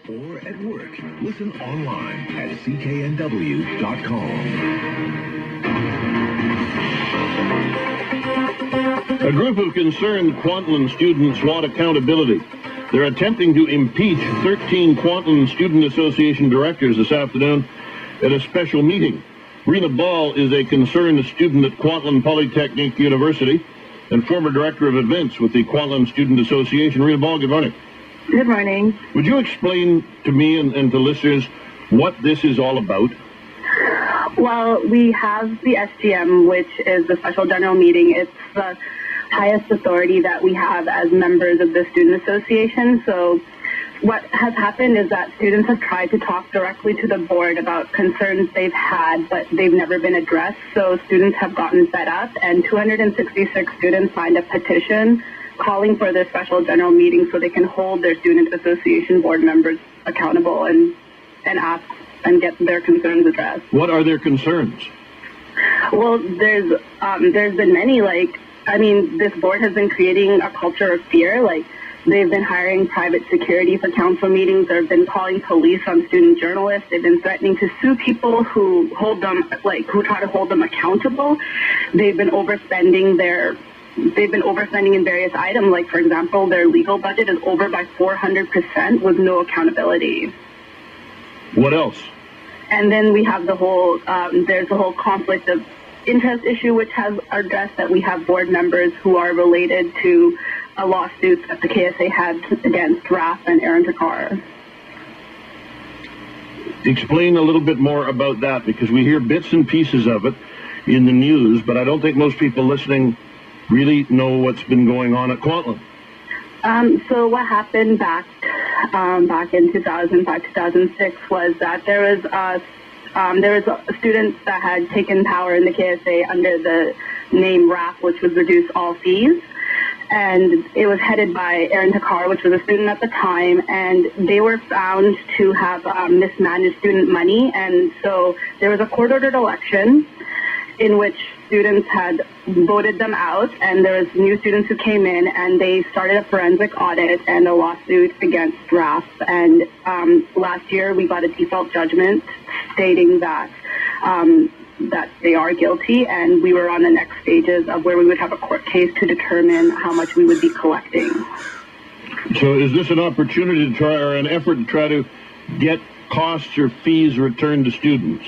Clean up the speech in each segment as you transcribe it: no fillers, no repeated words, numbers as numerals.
or at work. Listen online at CKNW.com. A group of concerned Kwantlen students want accountability. They're attempting to impeach 13 Kwantlen Student Association directors this afternoon at a special meeting. Reena Bali is a concerned student at Kwantlen Polytechnic University and former director of events with the Kwantlen Student Association. Reena Bali, good morning. Good morning. Would you explain to me and to listeners what this is all about? Well, we have the SGM, which is the Special General Meeting. It's the highest authority that we have as members of the Student Association. So what has happened is that students have tried to talk directly to the board about concerns they've had, but they've never been addressed. So students have gotten fed up, and 266 students signed a petition calling for the Special General Meeting so they can hold their Student Association board members accountable and ask and get their concerns addressed. What are their concerns? Well, there's been many, this board has been creating a culture of fear. They've been hiring private security for council meetings. They've been calling police on student journalists. They've been threatening to sue people who hold them, who try to hold them accountable. They've been overspending in various items. For example, their legal budget is over by 400% with no accountability. What else? And then we have there's the whole conflict of interest issue, which has addressed that we have board members who are related to a lawsuit that the KSA had against RAF and Aaron Takar. Explain a little bit more about that, because we hear bits and pieces of it in the news, but I don't think most people listening really know what's been going on at Kwantlen. So what happened back in 2005-2006 was that there was students that had taken power in the KSA under the name RAF, which was Reduce All Fees. And it was headed by Aaron Takar, which was a student at the time, and they were found to have mismanaged student money. And so there was a court-ordered election in which students had voted them out, and there was new students who came in, and they started a forensic audit and a lawsuit against RAF. And last year we got a default judgment stating that they are guilty, and we were on the next stages of where we would have a court case to determine how much we would be collecting. So is this an opportunity to try, or an effort to try to get costs or fees returned to students?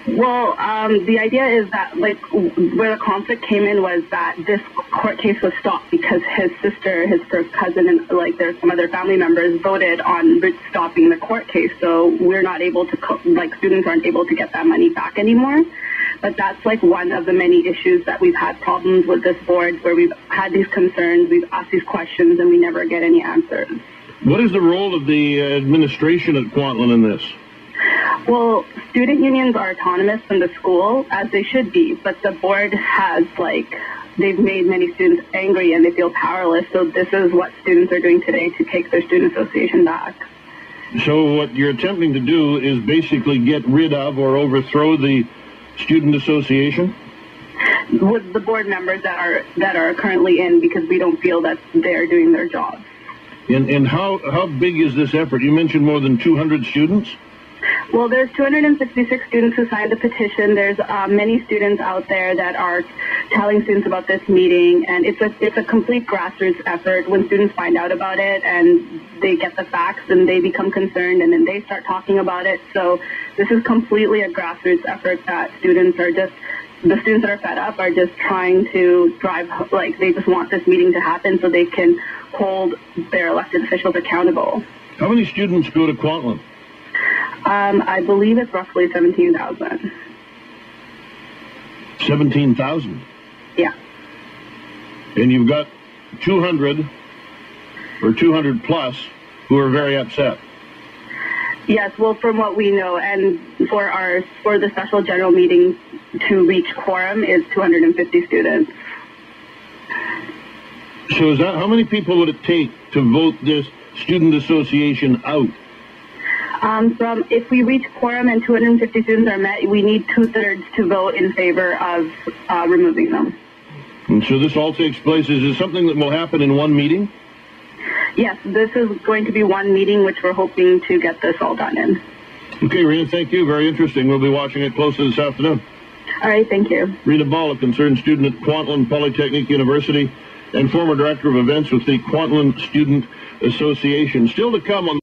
The idea is that, where the conflict came in was that this court case was stopped because his sister, his first cousin, and there's some other family members voted on stopping the court case. So we're not able to, students aren't able to get that money back anymore. But that's one of the many issues that we've had problems with this board, where we've had these concerns, we've asked these questions, and we never get any answers. What is the role of the administration at Kwantlen in this? Well, student unions are autonomous from the school, as they should be, but the board has, they've made many students angry and they feel powerless, so this is what students are doing today to take their student association back. So what you're attempting to do is basically get rid of or overthrow the student association? With the board members that are currently in, because we don't feel that they're doing their job. And how big is this effort? You mentioned more than 200 students? Well, there's 266 students who signed the petition. There's many students out there that are telling students about this meeting, and it's a complete grassroots effort. When students find out about it and they get the facts, and they become concerned, and then they start talking about it. So this is completely a grassroots effort that the students that are fed up are just trying to drive, they just want this meeting to happen so they can hold their elected officials accountable. How many students go to Kwantlen? I believe it's roughly 17,000. 17,000? Yeah. And you've got 200 or 200 plus who are very upset. Yes, well, from what we know, and for the special general meeting to reach quorum is 250 students. So is that, how many people would it take to vote this student association out? If we reach quorum and 250 students are met, we need 2/3 to vote in favor of removing them. And so this all takes place, is it something that will happen in one meeting? Yes, this is going to be one meeting which we're hoping to get this all done in. Okay, Reena, thank you. Very interesting. We'll be watching it closely this afternoon. All right, thank you. Reena Bali, concerned student at Kwantlen Polytechnic University and former director of events with the Kwantlen Student Association. Still to come on